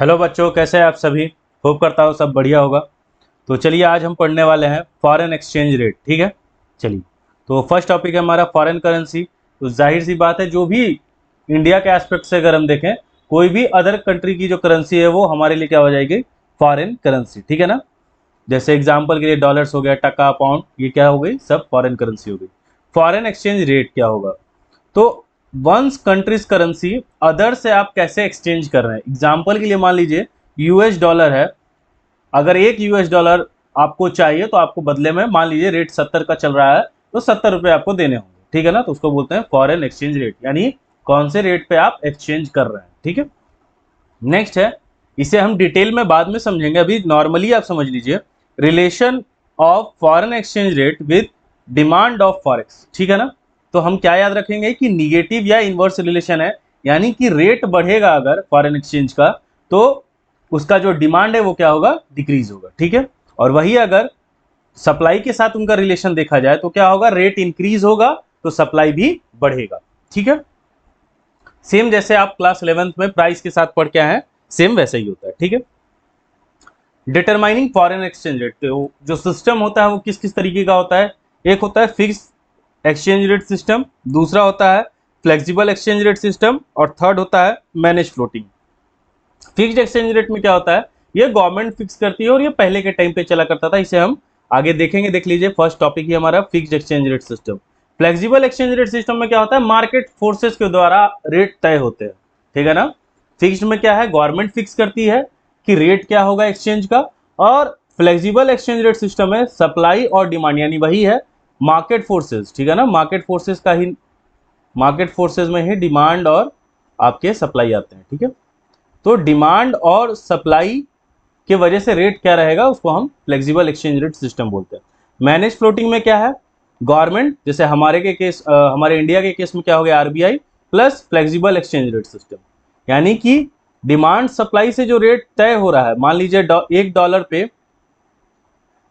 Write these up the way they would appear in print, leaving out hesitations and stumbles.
Hello बच्चों, कैसे हैं आप सभी। होप करता हूँ सब बढ़िया होगा। तो चलिए आज हम पढ़ने वाले हैं फॉरेन एक्सचेंज रेट। ठीक है, चलिए। तो फर्स्ट टॉपिक है हमारा फॉरेन करेंसी। तो जाहिर सी बात है, जो भी इंडिया के एस्पेक्ट से अगर हम देखें, कोई भी अदर कंट्री की जो करेंसी है वो हमारे लिए क्या हो जाएगी, फॉरेन करेंसी। ठीक है ना। जैसे एग्जाम्पल के लिए डॉलर्स हो गया, टका, पाउंड, ये क्या हो गई, सब फॉरेन करेंसी हो गई। फॉरेन एक्सचेंज रेट क्या होगा, तो वंस कंट्रीज करेंसी अदर से आप कैसे एक्सचेंज कर रहे हैं। एग्जाम्पल के लिए मान लीजिए यूएस डॉलर है, अगर एक यूएस डॉलर आपको चाहिए तो आपको बदले में मान लीजिए रेट 70 का चल रहा है, तो 70 रुपये आपको देने होंगे। ठीक है ना, तो उसको बोलते हैं फॉरेन एक्सचेंज रेट, यानी कौन से रेट पे आप एक्सचेंज कर रहे हैं। ठीक है, नेक्स्ट है, इसे हम डिटेल में बाद में समझेंगे, अभी नॉर्मली आप समझ लीजिए relation of foreign exchange rate with demand of forex. ठीक है ना। तो हम क्या याद रखेंगे कि निगेटिव या इनवर्स रिलेशन है, यानी कि रेट बढ़ेगा अगर फॉरेन एक्सचेंज का, तो उसका जो डिमांड है वो क्या होगा, डिक्रीज होगा। ठीक है, और वही अगर सप्लाई के साथ उनका रिलेशन देखा जाए तो क्या होगा, रेट इंक्रीज होगा तो सप्लाई भी बढ़ेगा। ठीक है, सेम जैसे आप क्लास 11th में प्राइस के साथ पढ़ के आए हैं, सेम वैसा ही होता है। ठीक है, डिटरमाइनिंग फॉरेन एक्सचेंज रेट, तो जो सिस्टम होता है वो किस किस तरीके का होता है। एक होता है फिक्स एक्सचेंज रेट सिस्टम, दूसरा होता है फ्लेक्सिबल एक्सचेंज रेट सिस्टम, और थर्ड होता है manage floating. Fixed exchange rate में क्या होता है, ये गवर्नमेंट फिक्स करती है और ये पहले के टाइम पे चला करता था, इसे हम आगे देखेंगे। देख लीजिए फर्स्ट टॉपिक ही हमारा fixed exchange rate system. Flexible exchange rate system में क्या होता है, मार्केट फोर्सेस के द्वारा रेट तय होते हैं। ठीक है ना। फिक्स्ड में क्या है, गवर्नमेंट फिक्स करती है कि रेट क्या होगा एक्सचेंज का, और फ्लेक्सिबल एक्सचेंज रेट सिस्टम में सप्लाई और डिमांड, यानी वही है मार्केट फोर्सेस। ठीक है ना, मार्केट फोर्सेस का ही, मार्केट फोर्सेस में ही डिमांड और आपके सप्लाई आते हैं। ठीक है, तो डिमांड और सप्लाई के वजह से रेट क्या रहेगा, उसको हम फ्लेक्सिबल एक्सचेंज रेट सिस्टम बोलते हैं। मैनेज फ्लोटिंग में क्या है, गवर्नमेंट, जैसे हमारे इंडिया के केस में क्या हो गया, RBI plus flexible exchange rate system, यानी कि डिमांड सप्लाई से जो रेट तय हो रहा है, मान लीजिए $1 पे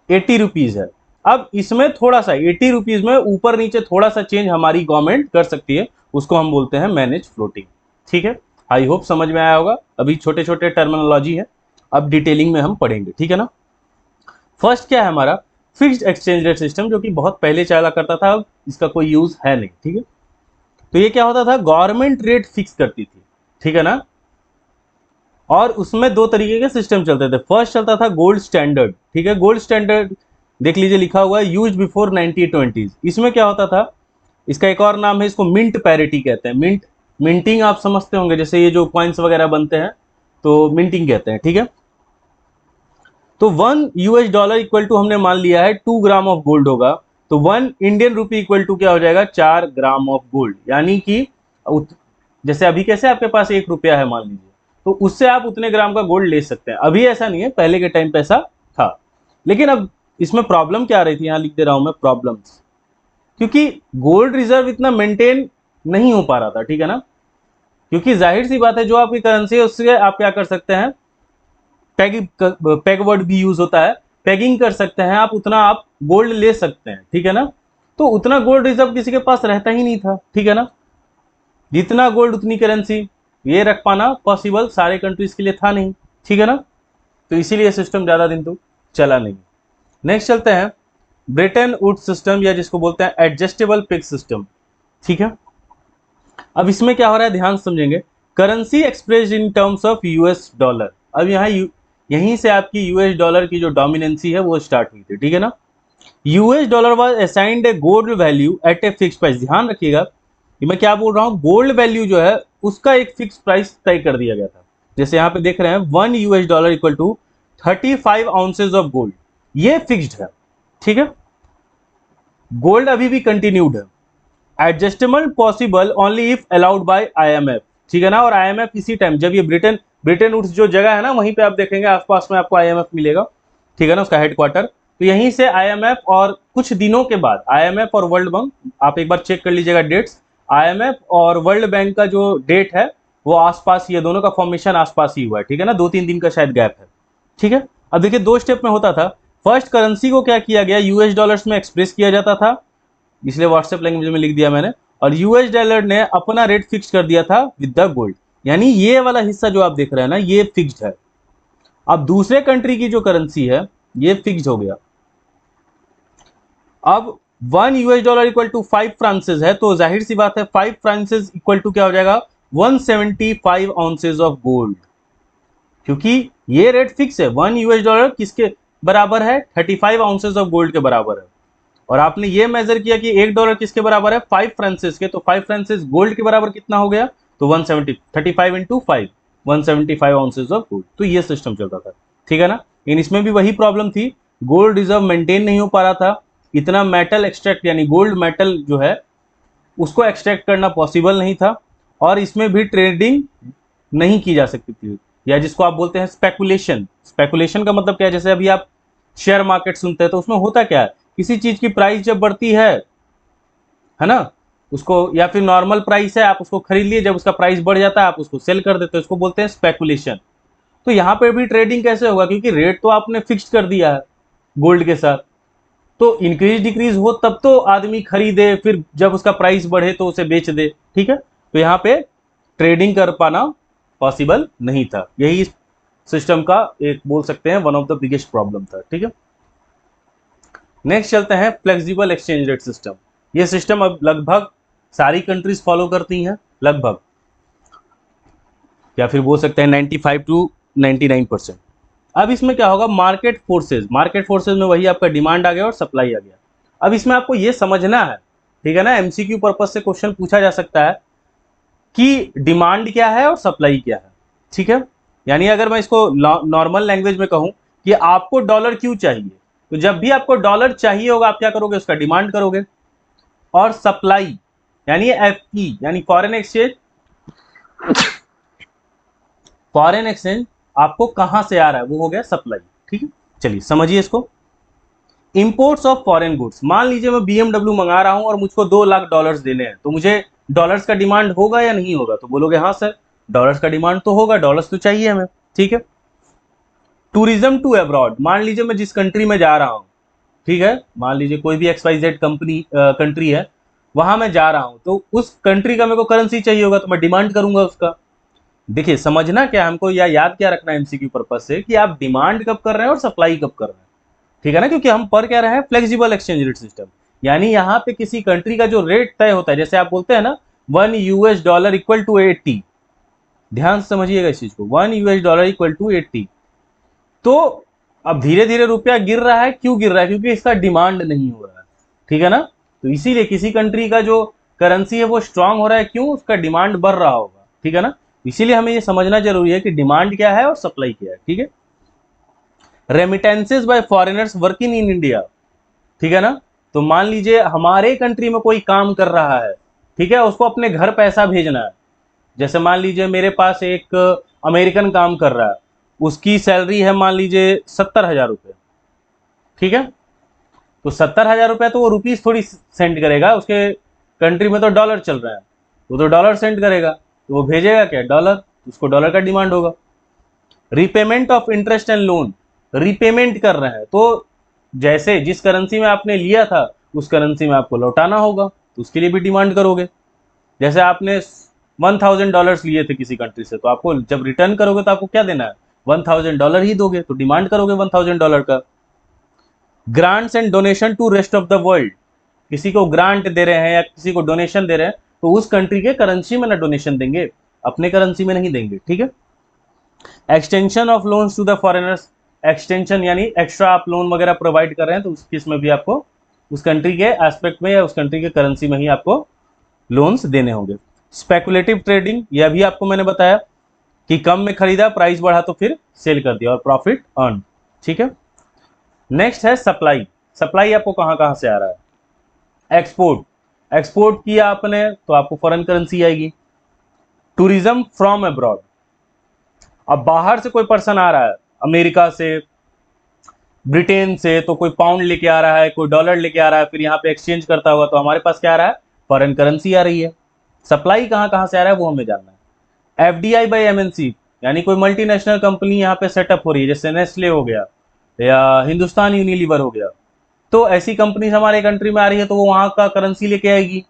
80 रुपीज है। अब इसमें थोड़ा सा 80 रुपीज में ऊपर नीचे थोड़ा सा चेंज हमारी गवर्नमेंट कर सकती है, उसको हम बोलते हैं मैनेज फ्लोटिंग। ठीक है, आई होप समझ में आया होगा। अभी छोटे छोटे टर्मिनोलॉजी है, अब डिटेलिंग में हम पढ़ेंगे। ठीक है ना। फर्स्ट क्या है हमारा, फिक्स्ड एक्सचेंज रेट सिस्टम, जो कि बहुत पहले चला करता था, अब इसका कोई यूज है नहीं। ठीक है, तो ये क्या होता था, गवर्नमेंट रेट फिक्स करती थी। ठीक है ना, और उसमें दो तरीके के सिस्टम चलते थे। फर्स्ट चलता था गोल्ड स्टैंडर्ड। ठीक है, गोल्ड स्टैंडर्ड देख लीजिए लिखा हुआ है यूज बिफोर 1920। इसमें क्या होता था, इसका एक और नाम है, इसको मिंट पैरिटी कहते हैं। मिंटिंग आप समझते होंगे, जैसे ये जो कॉइन्स वगैरह बनते हैं तो मिंटिंग कहते हैं। ठीक है, तो 1 US डॉलर इक्वल टू हमने मान लिया है 2 ग्राम ऑफ गोल्ड होगा, तो 1 इंडियन रुपी इक्वल टू क्या हो जाएगा, 4 ग्राम ऑफ गोल्ड। यानी कि जैसे अभी कैसे आपके पास 1 रुपया है मान लीजिए, तो उससे आप उतने ग्राम का गोल्ड ले सकते हैं। अभी ऐसा नहीं है, पहले के टाइम पे ऐसा था। लेकिन अब इसमें प्रॉब्लम क्या आ रही थी, यहां लिख दे रहा हूं मैं प्रॉब्लम्स, क्योंकि गोल्ड रिजर्व इतना मेंटेन नहीं हो पा रहा था। ठीक है ना, क्योंकि जाहिर सी बात है, जो आपकी करेंसी है उससे आप क्या कर सकते हैं, पैग वर्ड भी यूज होता है, पैगिंग कर सकते हैं आप, उतना आप गोल्ड ले सकते हैं। ठीक है ना, तो उतना गोल्ड रिजर्व किसी के पास रहता ही नहीं था। ठीक है ना, जितना गोल्ड उतनी करेंसी, ये रख पाना पॉसिबल सारे कंट्रीज के लिए था नहीं। ठीक है ना, तो इसीलिए सिस्टम ज्यादा दिन तो चला नहीं। नेक्स्ट चलते हैं ब्रेटन वुड्स सिस्टम, या जिसको बोलते हैं एडजस्टेबल पिग सिस्टम। ठीक है, अब इसमें क्या हो रहा है, ध्यान से समझेंगे। Currency expressed in terms of US dollar. अब यहाँ यहीं से आपकी यूएस डॉलर की जो डोमिनेंसी है वो स्टार्ट हुई थी। ठीक है ना, US dollar was assigned a gold value at a fix price. ध्यान रखिएगा, ये मैं क्या बोल रहा हूँ, गोल्ड वैल्यू जो है उसका एक फिक्स प्राइस तय कर दिया गया था। जैसे यहाँ पे देख रहे हैं 1 US dollar equal to 35 ounces of gold, ये फिक्स्ड है। ठीक है, गोल्ड अभी भी कंटिन्यूड है, adjustable possible only if allowed by IMF. ठीक है ना, और आईएमएफ इसी टाइम जब ये ब्रिटेन वुड्स जो जगह है ना, वहीं पे आप देखेंगे आसपास में आपको आईएमएफ मिलेगा। ठीक है ना, उसका हेडक्वार्टर, तो यहीं से आईएमएफ, और कुछ दिनों के बाद आईएमएफ और वर्ल्ड बैंक, आप एक बार चेक कर लीजिएगा डेट्स, आईएमएफ और वर्ल्ड बैंक का जो डेट है वो आसपास, ये दोनों का फॉर्मेशन आसपास ही हुआ है। ठीक है ना, 2-3 दिन का शायद गैप है। ठीक है, अब देखिए 2 स्टेप में होता था। फर्स्ट करेंसी को क्या किया गया, यूएस डॉलर्स में एक्सप्रेस किया जाता था, इसलिए व्हाट्सएप लैंग्वेज में लिख दिया मैंने, और यूएस डॉलर ने अपना रेट फिक्स कर दिया था विद द गोल्ड। यानी ये वाला हिस्सा जो आप देख रहे हैं ना, ये फिक्स्ड है। अब दूसरे कंट्री की जो करेंसी है ये फिक्स्ड हो गया। अब 1 US dollar equal to 5 francs है, तो जाहिर सी बात है 5 फ्रांसेस इक्वल टू क्या हो जाएगा, 175 आउंसेस ऑफ गोल्ड, क्योंकि ये रेट फिक्स है। 1 US डॉलर किसके बराबर है, 35 आउंसेस ऑफ गोल्ड के बराबर है। और आपने ये मेजर किया कि 1 डॉलर किसके बराबर है, 5 फ्रांसेस के, तो 5 फ्रांसेस गोल्ड के बराबर कितना हो गया, तो 170, 35 इंटू 5, 175 आउंसेस ऑफ गोल्ड। तो ये सिस्टम चल रहा था, ठीक है ना। लेकिन इसमें भी वही प्रॉब्लम थी, गोल्ड रिजर्व मेंटेन नहीं हो पा रहा था, इतना मेटल एक्सट्रैक्ट यानी गोल्ड मेटल जो है उसको एक्सट्रैक्ट करना पॉसिबल नहीं था, और इसमें भी ट्रेडिंग नहीं की जा सकती थी, या जिसको आप बोलते हैं स्पेकुलेशन। स्पेकुलेशन का मतलब क्या है, जैसे अभी आप शेयर मार्केट सुनते हैं तो उसमें होता क्या है, किसी चीज की प्राइस जब बढ़ती है ना, उसको, या फिर नॉर्मल प्राइस है आप उसको खरीद लिए, जब उसका प्राइस बढ़ जाता है आप उसको सेल कर देते हो, उसको बोलते हैं स्पेकुलेशन। तो यहाँ पे भी ट्रेडिंग कैसे होगा, क्योंकि रेट तो आपने फिक्स कर दिया है गोल्ड के साथ, तो इंक्रीज डिक्रीज हो तब तो आदमी खरीदे, फिर जब उसका प्राइस बढ़े तो उसे बेच दे, ठीक है। तो यहाँ पे ट्रेडिंग कर पाना पॉसिबल नहीं था, यही सिस्टम का एक बोल सकते हैं one of the biggest problem था, ठीक है। नेक्स्ट चलते हैं फ्लेक्सिबल एक्सचेंज रेट सिस्टम। ये सिस्टम अब लगभग सारी कंट्रीज फॉलो करती हैं, लगभग, या फिर बोल सकते हैं 95 टू 99%। अब इसमें क्या होगा, मार्केट फोर्सेज में वही आपका डिमांड आ गया और सप्लाई आ गया। अब इसमें आपको ये समझना है, ठीक है ना, एमसीक्यू पर्पज से क्वेश्चन पूछा जा सकता है कि डिमांड क्या है और सप्लाई क्या है, ठीक है। यानी अगर मैं इसको नॉर्मल लैंग्वेज में कहूं कि आपको डॉलर क्यों चाहिए, तो जब भी आपको डॉलर चाहिए होगा आप क्या करोगे, उसका डिमांड करोगे। और सप्लाई यानी एफई यानी फॉरेन एक्सचेंज आपको कहां से आ रहा है, वो हो गया सप्लाई, ठीक है। चलिए समझिए इसको। इंपोर्ट्स ऑफ फॉरेन गुड्स, मान लीजिए मैं BMW मंगा रहा हूं और मुझको 2 लाख डॉलर्स देने हैं, तो मुझे डॉलर्स का डिमांड होगा या नहीं होगा, तो बोलोगे हाँ सर डॉलर्स का डिमांड तो होगा, डॉलर्स तो चाहिए हमें, ठीक है। टूरिज्म टू अब्रॉड, मान लीजिए मैं जिस कंट्री में जा रहा हूं, ठीक है, मान लीजिए कोई भी XYZ कंट्री है, वहां मैं जा रहा हूं, तो उस कंट्री का मेरे को करेंसी चाहिए होगा, तो मैं डिमांड करूंगा उसका। देखिए समझना क्या हमको, या याद क्या रखना है एमसीक्यू पर्पज से, कि आप डिमांड कब कर रहे हैं और सप्लाई कब कर रहे हैं, ठीक है ना, क्योंकि हम पर क्या रहे हैं, फ्लेक्सिबल एक्सचेंज रेट सिस्टम। यानी यहाँ पे किसी कंट्री का जो रेट तय होता है, जैसे आप बोलते हैं ना 1 US डॉलर इक्वल टू 80, ध्यान से समझिएगा इस चीज को, 1 US डॉलर इक्वल टू 80। तो अब धीरे धीरे रुपया गिर रहा है, क्यों गिर रहा है, क्योंकि इसका डिमांड नहीं हो रहा है, ठीक है ना। तो इसीलिए किसी कंट्री का जो करेंसी है वो स्ट्रांग हो रहा है, क्यों, उसका डिमांड बढ़ रहा होगा, ठीक है ना। इसीलिए हमें ये समझना जरूरी है कि डिमांड क्या है और सप्लाई क्या है, ठीक है। Remittances bye foreigners working in India, ठीक है ना। तो मान लीजिए हमारे कंट्री में कोई काम कर रहा है, ठीक है, उसको अपने घर पैसा भेजना है। जैसे मान लीजिए मेरे पास एक अमेरिकन काम कर रहा है, उसकी सैलरी है मान लीजिए 70,000 रुपये, ठीक है। तो 70,000 रुपये तो वो रुपीज थोड़ी सेंड करेगा, उसके कंट्री में तो डॉलर चल रहा है, वो तो डॉलर सेंड करेगा, तो वो भेजेगा क्या, डॉलर, उसको डॉलर का डिमांड होगा। Repayment of interest and loan, repayment कर रहे हैं, तो जैसे जिस करेंसी में आपने लिया था उस करेंसी में आपको लौटाना होगा, तो उसके लिए भी डिमांड करोगे। जैसे आपने 1,000 डॉलर्स लिए थे किसी कंट्री से, तो आपको जब रिटर्न करोगे तो आपको क्या देना है, 1,000 डॉलर ही दोगे, तो डिमांड करोगे 1,000 डॉलर का। Grants and donation to rest of the world, किसी को ग्रांट दे रहे हैं या किसी को डोनेशन दे रहे हैं, तो उस कंट्री के करेंसी में ना डोनेशन देंगे, अपने करेंसी में नहीं देंगे, ठीक है। Extension of loans to the foreigners, extension यानी एक्स्ट्रा आप लोन वगैरह प्रोवाइड कर रहे हैं, तो उस केस में भी आपको उस कंट्री के एस्पेक्ट में या उस कंट्री के करेंसी में ही आपको लोन्स देने होंगे। स्पेकुलेटिव ट्रेडिंग, यह भी आपको मैंने बताया कि कम में खरीदा, प्राइस बढ़ा तो फिर सेल कर दिया और प्रॉफिट अर्न, ठीक है। नेक्स्ट है सप्लाई। सप्लाई आपको कहां कहां से आ रहा है, एक्सपोर्ट किया आपने तो आपको फॉरेन करेंसी आएगी। टूरिज्म फ्रॉम अब्रॉड, अब बाहर से कोई पर्सन आ रहा है, अमेरिका से, ब्रिटेन से, तो कोई पाउंड लेके आ रहा है, कोई डॉलर लेके आ रहा है, फिर यहाँ पे एक्सचेंज करता हुआ, तो हमारे पास क्या आ रहा है, फॉरेन करेंसी आ रही है। सप्लाई कहाँ कहाँ से आ रहा है वो हमें जानना है। FDI बाई MNC, यानी कोई मल्टीनेशनल कंपनी यहाँ पे सेटअप हो रही है, जैसे नेस्ले हो गया या हिंदुस्तान यूनिलीवर हो गया, तो ऐसी कंपनी हमारे कंट्री में आ रही है, तो वो वहाँ का करेंसी लेके आएगी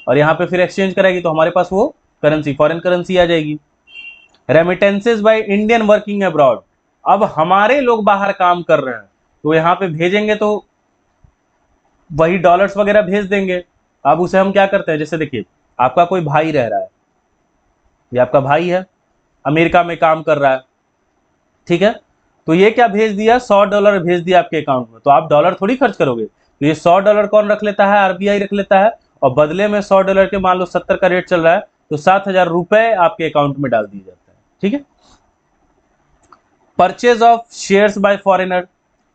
और यहाँ पे फिर एक्सचेंज कराएगी, तो हमारे पास वो करेंसी फॉरेन करेंसी आ जाएगी। Remittances by Indian working abroad, अब हमारे लोग बाहर काम कर रहे हैं तो यहाँ पे भेजेंगे तो वही डॉलर्स वगैरह भेज देंगे। अब उसे हम क्या करते हैं, जैसे देखिए आपका कोई भाई रह रहा है, ये आपका भाई है, अमेरिका में काम कर रहा है, ठीक है, तो ये क्या भेज दिया, $100 भेज दिया आपके अकाउंट में, तो आप डॉलर थोड़ी खर्च करोगे, तो ये $100 कौन रख लेता है, आरबीआई रख लेता है, और बदले में $100 के मान लो 70 का रेट चल रहा है तो 7,000 रुपए आपके अकाउंट में डाल दिया जाता है, ठीक है। Purchase of shares by foreigner,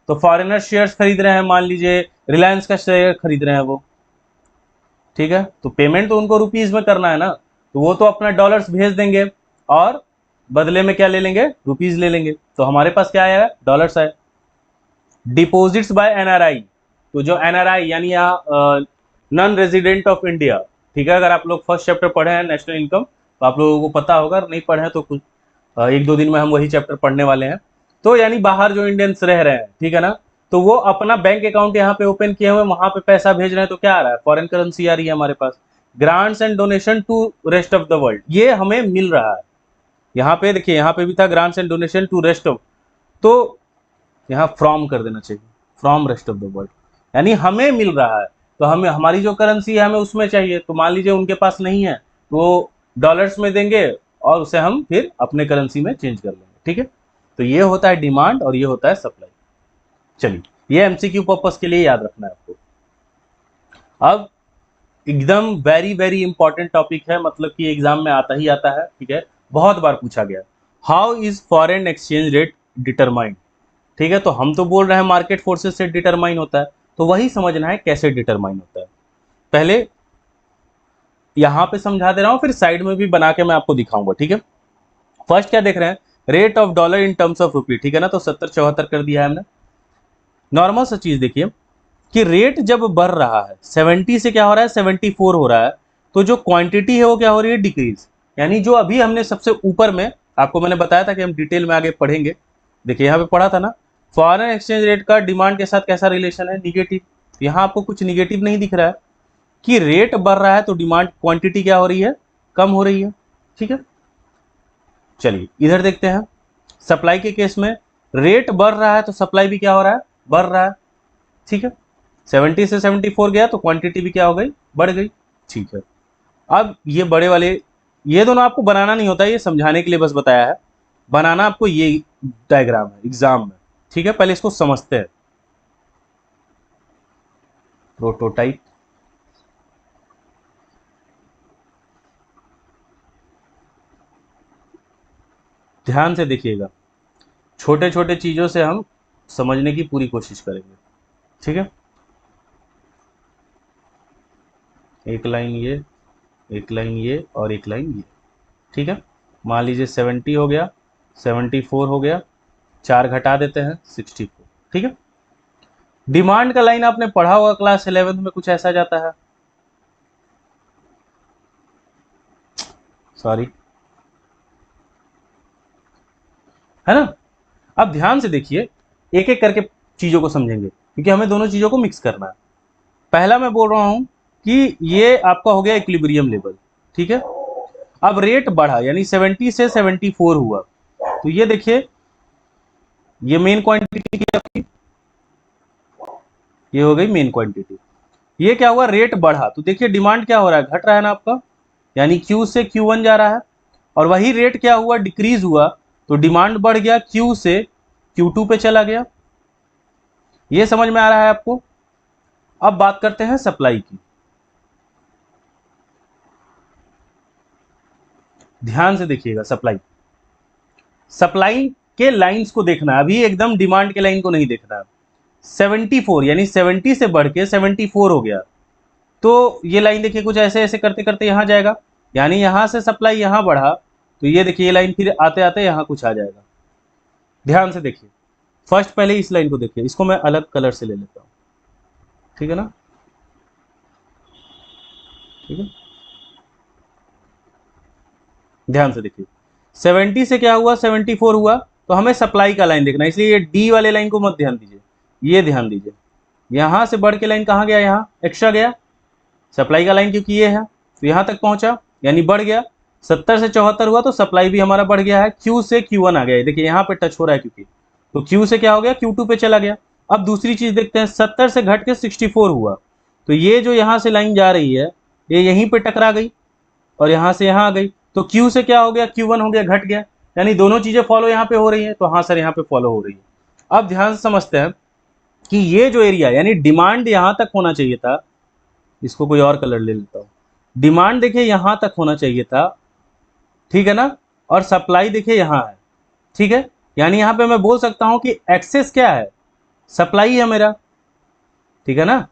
तो फॉरेनर शेयर्स खरीद रहे हैं, मान लीजिए रिलायंस का शेयर खरीद रहे हैं वो, ठीक है, तो पेमेंट तो उनको रुपीज में करना है ना, तो वो तो अपना डॉलर्स भेज देंगे और बदले में क्या ले लेंगे, रुपीज ले लेंगे, तो हमारे पास क्या आया, डॉलर्स आए। डिपॉजिट्स बाय एनआरआई, तो जो एनआरआई यानी नॉन रेजिडेंट ऑफ इंडिया, ठीक है, अगर आप लोग फर्स्ट चैप्टर पढ़े हैं नेशनल इनकम तो आप लोगों को पता होगा, नहीं पढ़े हैं तो कुछ एक दो दिन में हम वही चैप्टर पढ़ने वाले हैं। तो यानी बाहर जो इंडियंस रह रहे हैं, ठीक है ना, तो वो अपना बैंक अकाउंट यहाँ पे ओपन किए हुए, वहां पे पैसा भेज रहे हैं, तो क्या आ रहा है, फॉरेन करेंसी आ रही है हमारे पास। Grants and donation to rest of the world, ये हमें मिल रहा है, यहाँ पे देखिए, यहाँ पे भी था grants and donation to rest of, तो यहाँ फ्रॉम कर देना चाहिए, from rest of the world, यानी हमें मिल रहा है, तो हमें हमारी जो करेंसी है हमें उसमें चाहिए, तो मान लीजिए उनके पास नहीं है तो वो डॉलर्स में देंगे और उसे हम फिर अपने करेंसी में चेंज कर लेंगे, ठीक है। तो ये होता है डिमांड और ये होता है सप्लाई। चलिए, ये एमसीक्यू पर्पस के लिए याद रखना है आपको। अब एकदम वेरी वेरी इंपॉर्टेंट टॉपिक है, मतलब कि एग्जाम में आता ही आता है, ठीक है, बहुत बार पूछा गया, how is foreign exchange rate determined, ठीक है, तो हम तो बोल रहे हैं मार्केट फोर्सेस से डिटरमाइन होता है, तो वही समझना है कैसे डिटरमाइन होता है। पहले यहां पे समझा दे रहा हूं, फिर साइड में भी बना के मैं आपको दिखाऊंगा, ठीक है। फर्स्ट क्या देख रहे हैं, rate of dollar in terms of rupee, ठीक है ना, तो 70-74 कर दिया है हमने। नॉर्मल सा चीज देखिए कि रेट जब बढ़ रहा है 70 से क्या हो रहा है, 74 हो रहा है, तो जो क्वांटिटी है वो क्या हो रही है, डिक्रीज, यानी जो अभी हमने सबसे ऊपर में आपको मैंने बताया था कि हम डिटेल में आगे पढ़ेंगे, देखिए यहाँ पे पढ़ा था ना, फॉरेन एक्सचेंज रेट का डिमांड के साथ कैसा रिलेशन है, निगेटिव, यहाँ आपको कुछ निगेटिव नहीं दिख रहा है कि रेट बढ़ रहा है तो डिमांड क्वांटिटी क्या हो रही है, कम हो रही है, ठीक है। चलिए इधर देखते हैं, सप्लाई के केस में रेट बढ़ रहा है तो सप्लाई भी क्या हो रहा है, बढ़ रहा है, ठीक है, 70 से 74 गया तो क्वांटिटी भी क्या हो गई, बढ़ गई, ठीक है। अब ये बड़े वाले, ये दोनों आपको बनाना नहीं होता, ये समझाने के लिए बस बताया है, बनाना आपको ये डायग्राम है एग्जाम में, ठीक है, पहले इसको समझते हैं। प्रोटोटाइप, ध्यान से देखिएगा, छोटे छोटे चीजों से हम समझने की पूरी कोशिश करेंगे, ठीक है। एक लाइन ये, एक लाइन ये और एक लाइन ये, ठीक है, मान लीजिए 70 हो गया, 74 हो गया, 4 घटा देते हैं 64, ठीक है। डिमांड का लाइन आपने पढ़ा होगा क्लास 11 में, कुछ ऐसा जाता है, सॉरी, है ना। अब ध्यान से देखिए, एक एक करके चीजों को समझेंगे क्योंकि हमें दोनों चीजों को मिक्स करना है। पहला मैं बोल रहा हूं कि ये आपका हो गया इक्विलिब्रियम लेवल, ठीक है। अब रेट बढ़ा यानी 70 से 74 हुआ, तो ये देखिए ये मेन क्वांटिटी की आपकी, ये हो गई मेन क्वांटिटी, ये क्या हुआ, रेट बढ़ा तो देखिए डिमांड क्या हो रहा है, घट रहा है ना आपका, यानी Q से Q1 जा रहा है, और वही रेट क्या हुआ, डिक्रीज हुआ, तो डिमांड बढ़ गया, Q से Q2 पे चला गया। ये समझ में आ रहा है आपको। अब बात करते हैं सप्लाई की, ध्यान से देखिएगा, सप्लाई, सप्लाई के लाइंस को देखना है, अभी एकदम डिमांड के लाइन को नहीं देखना है। 74 यानी 70 से बढ़ के 74 हो गया, तो ये लाइन देखिए कुछ ऐसे ऐसे करते करते यहां जाएगा, यानी यहां से सप्लाई यहां बढ़ा, तो ये देखिए ये लाइन फिर आते आते यहां कुछ आ जाएगा। ध्यान से देखिए, फर्स्ट पहले इस लाइन को देखिए, इसको मैं अलग कलर से ले लेता हूं, ठीक है ना, ठीक है, ध्यान से देखिए, 70 से क्या हुआ, 74 हुआ, तो हमें सप्लाई का लाइन देखना है, इसलिए ये डी वाले लाइन को मत ध्यान दीजिए, ये ध्यान दीजिए, यहां से बढ़ के लाइन कहां गया, यहाँ एक्स्ट्रा गया, सप्लाई का लाइन क्योंकि ये है तो यहां तक पहुंचा यानी बढ़ गया, 70 से 74 हुआ तो सप्लाई भी हमारा बढ़ गया है, Q से Q1 आ गया है, देखिए यहाँ पे टच हो रहा है क्योंकि, तो Q से क्या हो गया, Q2 पे चला गया। अब दूसरी चीज देखते हैं, 70 से घट के 64 हुआ, तो ये जो यहाँ से लाइन जा रही है ये यहीं पे टकरा गई और यहाँ से यहाँ आ गई, तो Q से क्या हो गया, Q1 हो गया, घट गया, यानी दोनों चीजें फॉलो यहाँ पे हो रही है, तो हाँ सर यहाँ पे फॉलो हो रही है। अब ध्यान से समझते हैं कि ये जो एरिया यानी डिमांड यहाँ तक होना चाहिए था, इसको कोई और कलर ले लेता हूँ, डिमांड देखिए यहाँ तक होना चाहिए था, ठीक है ना, और सप्लाई देखिए यहाँ है, ठीक है, यानी यहाँ पे मैं बोल सकता हूँ कि एक्सेस क्या है, सप्लाई है मेरा, ठीक है ना।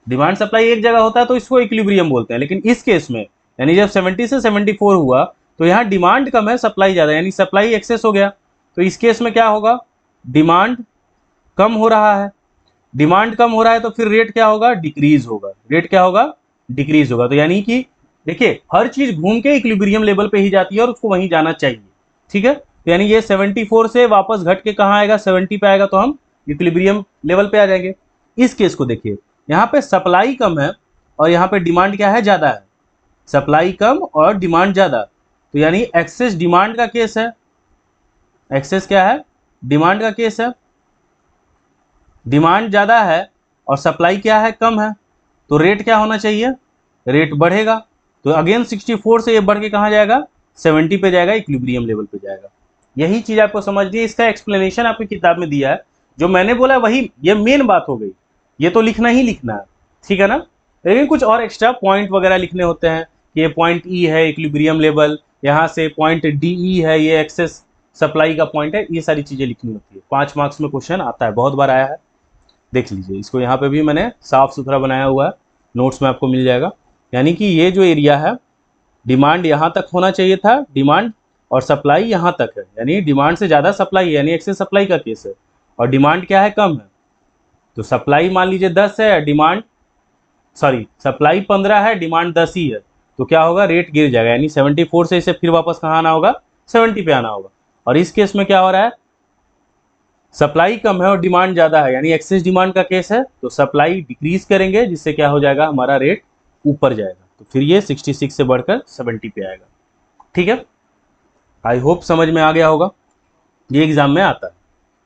डिमांड सप्लाई एक जगह होता है तो इसको इक्विलिब्रियम बोलते हैं, लेकिन इस केस में यानी जब 70 से 74 हुआ तो यहाँ डिमांड कम है सप्लाई ज़्यादा, यानी सप्लाई एक्सेस हो गया, तो इस केस में क्या होगा, डिमांड कम हो रहा है, डिमांड कम हो रहा है तो फिर रेट क्या होगा, डिक्रीज होगा, रेट क्या होगा, डिक्रीज होगा। तो यानी कि देखिए हर चीज घूम के इक्विलिब्रियम लेवल पे ही जाती है और उसको वहीं जाना चाहिए, ठीक है। तो यानी ये 74 से वापस घट के कहाँ आएगा, 70 पे आएगा, तो हम इक्विलिब्रियम लेवल पे आ जाएंगे। इस केस को देखिए, यहाँ पे सप्लाई कम है और यहाँ पे डिमांड क्या है, ज्यादा है, सप्लाई कम और डिमांड ज्यादा, तो यानी एक्सेस डिमांड का केस है, एक्सेस क्या है, डिमांड का केस है, डिमांड ज्यादा है और सप्लाई क्या है, कम है, तो रेट क्या होना चाहिए, रेट बढ़ेगा, तो अगेन 64 से ये बढ़ के कहाँ जाएगा, 70 पे जाएगा, इक्विलिब्रियम लेवल पे जाएगा। यही चीज आपको समझनी है, इसका एक्सप्लेनेशन आपकी किताब में दिया है, जो मैंने बोला वही ये मेन बात हो गई, ये तो लिखना ही लिखना है, ठीक है ना। लेकिन कुछ और एक्स्ट्रा पॉइंट वगैरह लिखने होते हैं कि ये पॉइंट ई है इक्विलिब्रियम लेवल, यहाँ से पॉइंट डी ई है ये एक्सेस सप्लाई का पॉइंट है, ये सारी चीजें लिखनी होती है। 5 मार्क्स में क्वेश्चन आता है, बहुत बार आया है, देख लीजिए इसको, यहाँ पे भी मैंने साफ सुथरा बनाया हुआ है, नोट्स में आपको मिल जाएगा। यानी कि ये जो एरिया है डिमांड यहाँ तक होना चाहिए था, डिमांड और सप्लाई यहाँ तक है, यानी डिमांड से ज़्यादा सप्लाई है, यानी एक्सेस सप्लाई का केस है, और डिमांड क्या है, कम है, तो सप्लाई मान लीजिए 10 है, डिमांड सॉरी सप्लाई 15 है, डिमांड 10 ही है, तो क्या होगा, रेट गिर जाएगा, यानी 74 से इसे फिर वापस कहाँ आना होगा, 70 पे आना होगा। और इस केस में क्या हो रहा है, सप्लाई कम है और डिमांड ज़्यादा है, यानी एक्सेस डिमांड का केस है, तो सप्लाई डिक्रीज करेंगे जिससे क्या हो जाएगा, हमारा रेट ऊपर जाएगा, तो फिर ये 66 से बढ़कर 70 पे आएगा, ठीक है। आई होप समझ में आ गया होगा, ये एग्जाम में आता है,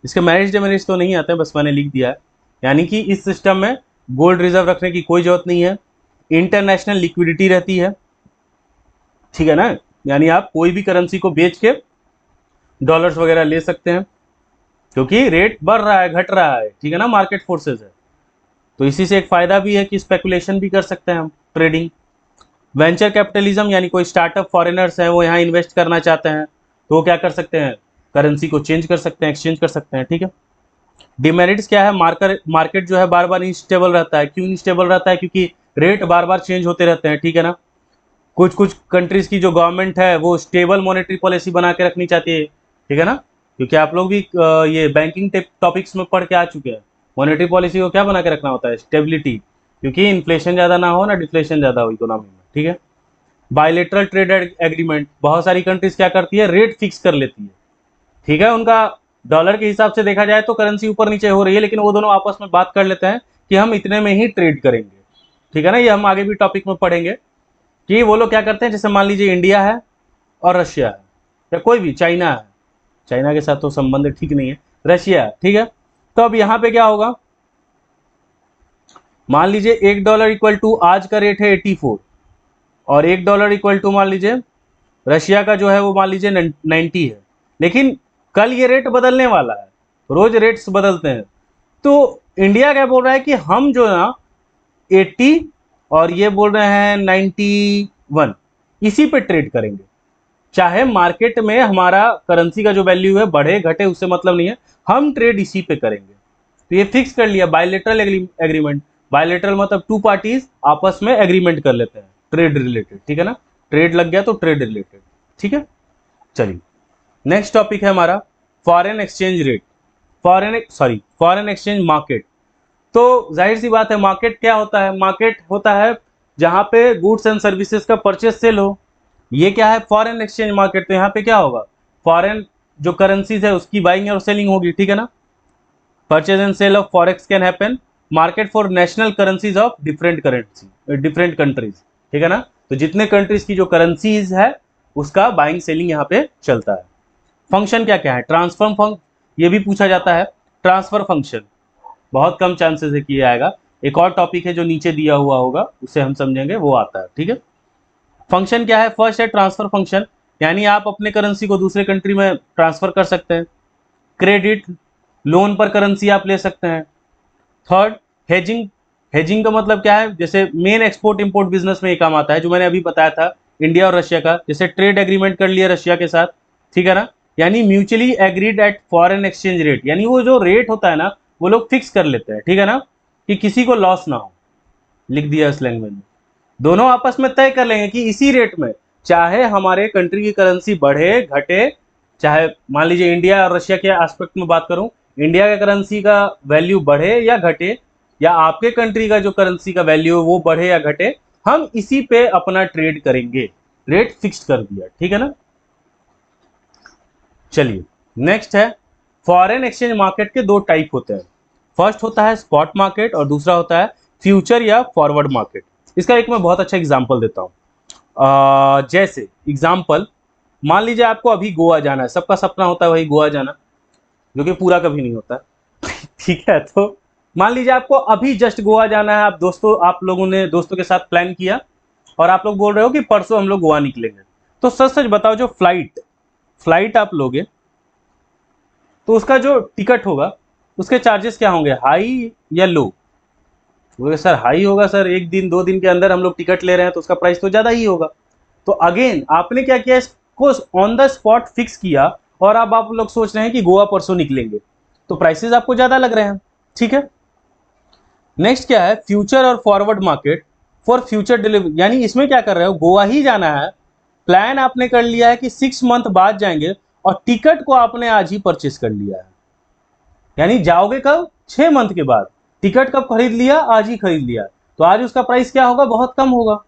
इसके मैरिज डेमेरिज तो नहीं आते हैं, बस मैंने लिख दिया है। यानी कि इस सिस्टम में गोल्ड रिजर्व रखने की कोई जरूरत नहीं है, इंटरनेशनल लिक्विडिटी रहती है, ठीक है ना, यानी आप कोई भी करेंसी को बेच के डॉलर्स वगैरह ले सकते हैं, क्योंकि रेट बढ़ रहा है घट रहा है, ठीक है ना, मार्केट फोर्सेज है, तो इसी से एक फायदा भी है कि स्पेकुलेशन भी कर सकते हैं हम, ट्रेडिंग। वेंचर कैपिटलिज्म यानी कोई स्टार्टअप फॉरेनर्स हैं वो यहाँ इन्वेस्ट करना चाहते हैं, तो वो क्या कर सकते हैं, करेंसी को चेंज कर सकते हैं, एक्सचेंज कर सकते हैं, ठीक है। डिमेरिट्स क्या है, मार्केट जो है बार बार इनस्टेबल रहता है, क्यों इनस्टेबल रहता है, क्योंकि रेट बार बार चेंज होते रहते हैं, ठीक है ना। कुछ कुछ कंट्रीज की जो गवर्नमेंट है वो स्टेबल मॉनेटरी पॉलिसी बना के रखनी चाहती है, ठीक है ना, क्योंकि आप लोग भी ये बैंकिंग टॉपिक्स में पढ़ के आ चुके हैं, मॉनेटरी पॉलिसी को क्या बना के रखना होता है, स्टेबिलिटी, क्योंकि इन्फ्लेशन ज़्यादा ना हो ना डिफ्लेशन ज़्यादा हो इकोनॉमी में, ठीक है। बायलेटरल ट्रेड एग्रीमेंट, बहुत सारी कंट्रीज क्या करती है, रेट फिक्स कर लेती है, ठीक है, उनका डॉलर के हिसाब से देखा जाए तो करेंसी ऊपर नीचे हो रही है, लेकिन वो दोनों आपस में बात कर लेते हैं कि हम इतने में ही ट्रेड करेंगे, ठीक है ना, ये हम आगे भी टॉपिक में पढ़ेंगे कि वो लोग क्या करते हैं, जैसे मान लीजिए इंडिया है और रशिया है, या कोई भी चाइना है, चाइना के साथ तो संबंध ठीक नहीं है, रशिया है, ठीक है, तो अब यहाँ पे क्या होगा, मान लीजिए $1 इक्वल टू आज का रेट है 84 और $1 इक्वल टू मान लीजिए रशिया का जो है वो मान लीजिए 90 है, लेकिन कल ये रेट बदलने वाला है, रोज रेट्स बदलते हैं, तो इंडिया क्या बोल रहा है कि हम जो है ना 80 और ये बोल रहे हैं 91 इसी पे ट्रेड करेंगे, चाहे मार्केट में हमारा करेंसी का जो वैल्यू है बढ़े घटे उससे मतलब नहीं है, हम ट्रेड इसी पे करेंगे, तो ये फिक्स कर लिया, बायलेटरल एग्रीमेंट, बायलेटरल मतलब टू पार्टीज आपस में एग्रीमेंट कर लेते हैं ट्रेड रिलेटेड, ठीक है ना, ट्रेड लग गया तो ट्रेड रिलेटेड, ठीक है। चलिए नेक्स्ट टॉपिक है हमारा foreign exchange rate, foreign exchange market. तो जाहिर सी बात है मार्केट क्या होता है, मार्केट होता है जहां पे गुड्स एंड सर्विसेज का परचेज सेल हो, ये क्या है, फॉरेन एक्सचेंज मार्केट, तो यहाँ पे क्या होगा, फॉरेन जो करेंसीज है उसकी बाइंग और सेलिंग होगी, ठीक है ना, purchase and sale of forex can happen, market for national currencies of different countries, ठीक है ना, तो जितने कंट्रीज की जो करेंसीज है उसका बाइंग सेलिंग यहाँ पे चलता है। फंक्शन क्या क्या है, ट्रांसफर फंक्शन, ये भी पूछा जाता है। ट्रांसफर फंक्शन बहुत कम चांसेस है कि ये आएगा। एक और टॉपिक है जो नीचे दिया हुआ होगा, उसे हम समझेंगे, वो आता है, ठीक है। फंक्शन क्या है, फर्स्ट है ट्रांसफर फंक्शन, यानी आप अपने करेंसी को दूसरे कंट्री में ट्रांसफर कर सकते हैं। क्रेडिट, लोन पर करेंसी आप ले सकते हैं। Third, hedging. हेजिंग का मतलब क्या है, जैसे मेन एक्सपोर्ट इंपोर्ट बिजनेस में ये काम आता है, जो मैंने अभी बताया था इंडिया और रशिया का, जैसे ट्रेड एग्रीमेंट कर लिया रशिया के साथ, ठीक है ना, यानी mutually agreed at foreign exchange rate, यानी वो जो रेट होता है ना वो लोग फिक्स कर लेते हैं, ठीक है ना, कि किसी को लॉस ना हो। लिख दिया इस लैंग्वेज में, दोनों आपस में तय कर लेंगे कि इसी रेट में, चाहे हमारे कंट्री की करेंसी बढ़े घटे, चाहे मान लीजिए इंडिया और रशिया के एस्पेक्ट में बात करूं, इंडिया के करेंसी का वैल्यू बढ़े या घटे, या आपके कंट्री का जो करेंसी का वैल्यू है वो बढ़े या घटे, हम इसी पे अपना ट्रेड करेंगे। रेट फिक्स कर दिया, ठीक है ना। चलिए नेक्स्ट है, फॉरेन एक्सचेंज मार्केट के दो टाइप होते हैं। फर्स्ट होता है स्पॉट मार्केट और दूसरा होता है फ्यूचर या फॉरवर्ड मार्केट। इसका एक मैं बहुत अच्छा एग्जांपल देता हूं। जैसे एग्जांपल, मान लीजिए आपको अभी गोवा जाना है, सबका सपना होता है वही गोवा जाना, जो कि पूरा कभी नहीं होता ठीक है, तो मान लीजिए आपको अभी जस्ट गोवा जाना है, आप लोगों ने दोस्तों के साथ प्लान किया और आप लोग बोल रहे हो कि परसों हम लोग गोवा निकलेंगे। तो सच सच बताओ, जो फ्लाइट आप लोगे तो उसका जो टिकट होगा उसके चार्जेस क्या होंगे, हाई या लो? बोले सर हाई होगा सर, एक दिन दो दिन के अंदर हम लोग टिकट ले रहे हैं तो उसका प्राइस तो ज़्यादा ही होगा। तो अगेन आपने क्या किया, इसको ऑन द स्पॉट फिक्स किया और अब आप लोग सोच रहे हैं कि गोवा परसों निकलेंगे, तो प्राइसेस आपको ज़्यादा लग रहे हैं, ठीक है। नेक्स्ट क्या है, फ्यूचर और forward market for future delivery, यानी इसमें क्या कर रहे हो, गोवा ही जाना है, प्लान आपने कर लिया है कि 6 मंथ बाद जाएंगे और टिकट को आपने आज ही परचेस कर लिया है, यानी जाओगे कब, 6 मंथ के बाद। टिकट कब खरीद लिया, आज ही खरीद लिया, तो आज उसका प्राइस क्या होगा, बहुत कम होगा।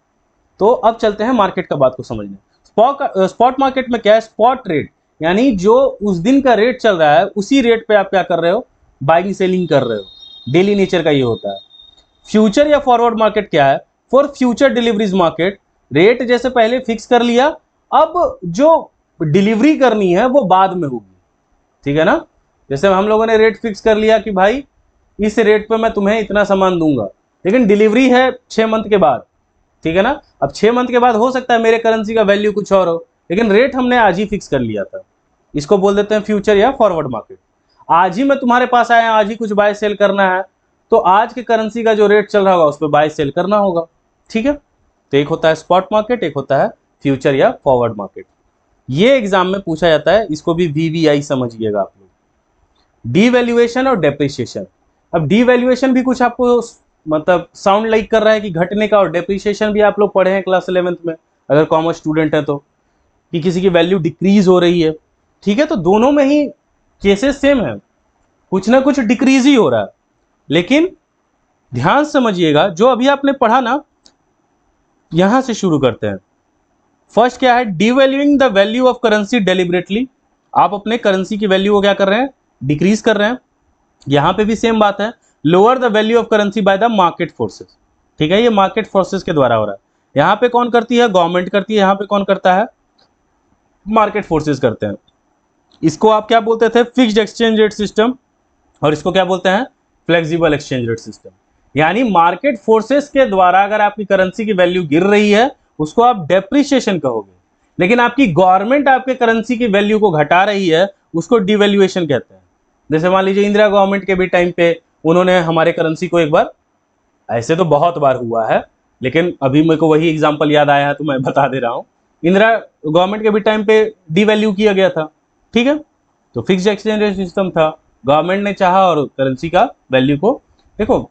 तो अब चलते हैं मार्केट का बात को समझने। स्पॉट मार्केट में क्या है, स्पॉट रेट, यानी जो उस दिन का रेट चल रहा है उसी रेट पे आप क्या कर रहे हो, बाइंग सेलिंग कर रहे हो, डेली नेचर का ये होता है। फ्यूचर या फॉरवर्ड मार्केट क्या है, for future deliveries market, rate जैसे पहले फिक्स कर लिया, अब जो डिलीवरी करनी है वो बाद में होगी, ठीक है ना। जैसे हम लोगों ने रेट फिक्स कर लिया कि भाई इस रेट पे मैं तुम्हें इतना सामान दूंगा, लेकिन डिलीवरी है 6 मंथ के बाद, ठीक है ना। अब 6 मंथ के बाद हो सकता है मेरे करेंसी का वैल्यू कुछ और हो, लेकिन रेट हमने आज ही फिक्स कर लिया था। इसको बोल देते हैं फ्यूचर या फॉरवर्ड मार्केट। आज ही मैं तुम्हारे पास आया, आज ही कुछ बाय सेल करना है, तो आज के करेंसी का जो रेट चल रहा होगा उस पर बाय सेल करना होगा, ठीक है। तो एक होता है स्पॉट मार्केट, एक होता है फ्यूचर या फॉरवर्ड मार्केट। ये एग्जाम में पूछा जाता है, इसको भी वीवीआई समझिएगा आप लोग। डीवैल्यूएशन और डेप्रिसिएशन। अब डीवैल्यूएशन भी कुछ आपको मतलब साउंड लाइक कर रहा है कि घटने का, और डेप्रिसिएशन भी आप लोग पढ़े हैं क्लास 11th में अगर कॉमर्स स्टूडेंट है तो, कि किसी की वैल्यू डिक्रीज हो रही है, ठीक है। तो दोनों में ही केसेस सेम है, कुछ ना कुछ डिक्रीज ही हो रहा है। लेकिन ध्यान समझिएगा, जो अभी आपने पढ़ा ना, यहां से शुरू करते हैं। फर्स्ट क्या है, devaluing the value of currency deliberately, आप अपने करेंसी की वैल्यू को क्या कर रहे हैं, डिक्रीज कर रहे हैं। यहां पे भी सेम बात है, lower the value of currency by the market forces, ठीक है, ये मार्केट फोर्सेस के द्वारा हो रहा है। यहां पे कौन करती है, गवर्नमेंट करती है, यहां पे कौन करता है, मार्केट फोर्सेस करते हैं। इसको आप क्या बोलते थे, फिक्स्ड एक्सचेंज रेट सिस्टम, और इसको क्या बोलते हैं, फ्लेक्सिबल एक्सचेंज रेट सिस्टम। यानी मार्केट फोर्सेस के द्वारा अगर आपकी करेंसी की वैल्यू गिर रही है उसको आप डेप्रिसिएशन कहोगे, लेकिन आपकी गवर्नमेंट आपके करेंसी की वैल्यू को घटा रही है उसको डिवैल्यूएशन कहते हैं। जैसे मान लीजिए इंदिरा गवर्नमेंट के भी टाइम पे उन्होंने हमारे करेंसी को एक बार, ऐसे तो बहुत बार हुआ है लेकिन अभी मेरे को वही एग्जांपल याद आया है तो मैं बता दे रहा हूँ, इंदिरा गवर्नमेंट के भी टाइम पे डिवैल्यू किया गया था, ठीक है। तो फिक्स्ड एक्सचेंज रेट सिस्टम था, गवर्नमेंट ने चाहा और करेंसी का वैल्यू को, देखो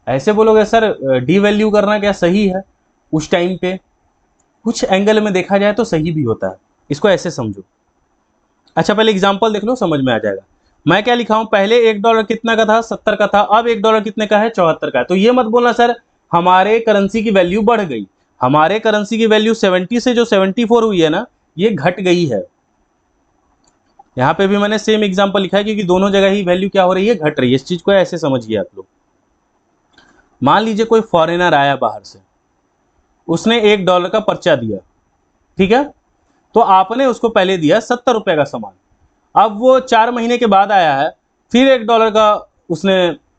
ऐसे बोलोगे सर डिवैल्यू करना क्या सही है, उस टाइम पे कुछ एंगल में देखा जाए तो सही भी होता है, इसको ऐसे समझो। अच्छा पहले एग्जांपल देख लो, समझ में आ जाएगा। मैं क्या लिखा हूं, पहले $1 कितना का था, 70 का था, अब $1 कितने का है, 74 का है। तो ये मत बोलना सर हमारे करेंसी की वैल्यू बढ़ गई, हमारे करेंसी की वैल्यू 70 से जो 74 हुई है ना, ये घट गई है। यहां पे भी मैंने सेम एग्जांपल लिखा है क्योंकि दोनों जगह ही वैल्यू क्या हो रही है, घट रही है। इस चीज को ऐसे समझिए आप लोग। मान लीजिए कोई फॉरेनर आया बाहर से, उसने $1 का पर्चा दिया, ठीक है। तो आपने उसको पहले दिया 70 रुपये का सामान, अब वो 4 महीने के बाद आया है, फिर $1 का उसने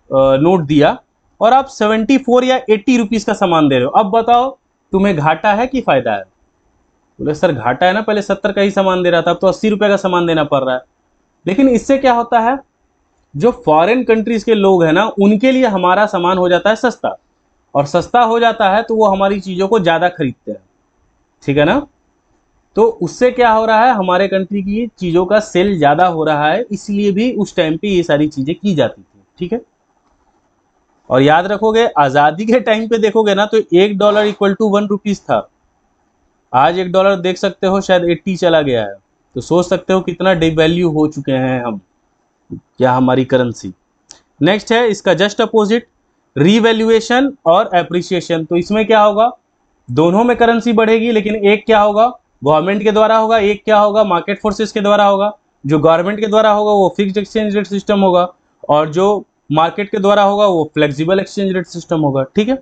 नोट दिया और आप 74 या 80 रुपीज़ का सामान दे रहे हो। अब बताओ तुम्हें घाटा है कि फायदा है? बोले सर घाटा है ना, पहले 70 का ही सामान दे रहा था, अब तो 80 रुपये का सामान देना पड़ रहा है। लेकिन इससे क्या होता है, जो फॉरेन कंट्रीज के लोग हैं ना, उनके लिए हमारा सामान हो जाता है सस्ता, और सस्ता हो जाता है तो वो हमारी चीज़ों को ज़्यादा खरीदते हैं, ठीक है ना। तो उससे क्या हो रहा है, हमारे कंट्री की चीज़ों का सेल ज़्यादा हो रहा है, इसलिए भी उस टाइम पे ये सारी चीज़ें की जाती थी, ठीक है। और याद रखोगे आज़ादी के टाइम पे देखोगे ना, तो $1 इक्वल टू 1 रुपीज़ था। आज $1 देख सकते हो शायद 80 चला गया है। तो सोच सकते हो कितना डिवैल्यू हो चुके हैं हम, या हमारी करेंसी। नेक्स्ट है इसका जस्ट अपोजिट, रीवैल्यूएशन और एप्रिसिएशन। तो इसमें क्या होगा, दोनों में करेंसी बढ़ेगी, लेकिन एक क्या होगा गवर्नमेंट के द्वारा होगा, एक क्या होगा मार्केट फोर्सेस के द्वारा होगा। जो गवर्नमेंट के द्वारा होगा वो फिक्स्ड एक्सचेंज रेट सिस्टम होगा, और जो मार्केट के द्वारा होगा वो फ्लेक्सिबल एक्सचेंज रेट सिस्टम होगा, ठीक है।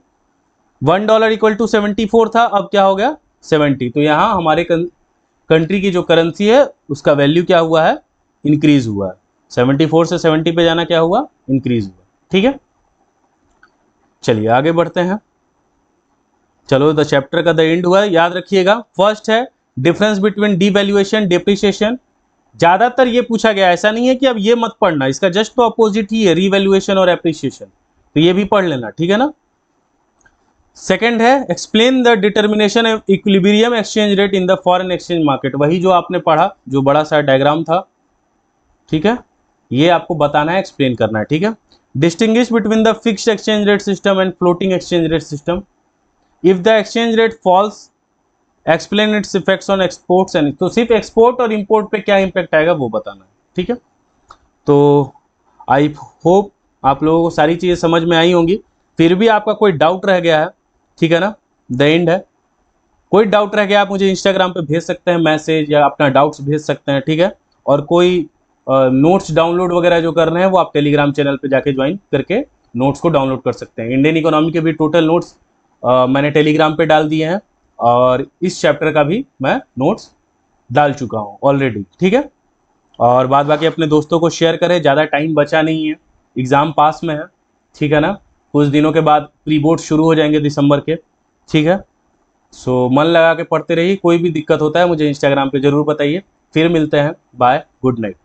$1 इक्वल टू 74 था, अब क्या हो गया 70। तो यहाँ हमारे कंट्री की जो करेंसी है उसका वैल्यू क्या हुआ है, इंक्रीज हुआ है। 74 से 70 पे जाना क्या हुआ, इंक्रीज हुआ, ठीक है। चलिए आगे बढ़ते हैं। चलो द चैप्टर का द एंड हुआ। याद रखिएगा फर्स्ट है डिफरेंस बिटवीन डिवैल्यूएशन डेप्रिसिएशन। ज्यादातर ये पूछा गया, ऐसा नहीं है कि अब ये मत पढ़ना, इसका जस्ट तो अपोजिट ही है रिवैल्यूएशन और एप्रिसिएशन, तो ये भी पढ़ लेना, ठीक है ना। सेकंड है explain the determination of equilibrium exchange rate in the foreign exchange market. वही जो आपने पढ़ा, जो बड़ा सा डायग्राम था, ठीक है, ये आपको बताना है, एक्सप्लेन करना है, ठीक है। Distinguish between the fixed exchange rate system and floating exchange rate system. If the exchange rate falls explain its effects on exports and. तो सिर्फ एक्सपोर्ट और इंपोर्ट पे क्या इंपैक्ट आएगा वो बताना है, ठीक है। तो आई होप आप लोगों को सारी चीज़ें समझ में आई होंगी। फिर भी आपका कोई डाउट रह गया है, ठीक है ना, द एंड है। कोई डाउट रह गया आप मुझे इंस्टाग्राम पे भेज सकते हैं मैसेज, या अपना डाउट्स भेज सकते हैं, ठीक है। और कोई नोट्स डाउनलोड वगैरह जो कर रहे हैं वो आप टेलीग्राम चैनल पे जाके ज्वाइन करके नोट्स को डाउनलोड कर सकते हैं। इंडियन इकोनॉमी के भी टोटल नोट्स मैंने टेलीग्राम पे डाल दिए हैं, और इस चैप्टर का भी मैं नोट्स डाल चुका हूँ ऑलरेडी, ठीक है। और बाद बाकी अपने दोस्तों को शेयर करें, ज़्यादा टाइम बचा नहीं है, एग्ज़ाम पास में है, ठीक है ना। कुछ दिनों के बाद प्री बोर्ड शुरू हो जाएंगे दिसंबर के, ठीक है। सो मन लगा के पढ़ते रहिए, कोई भी दिक्कत होता है मुझे इंस्टाग्राम पे ज़रूर बताइए। फिर मिलते हैं, बाय, गुड नाइट।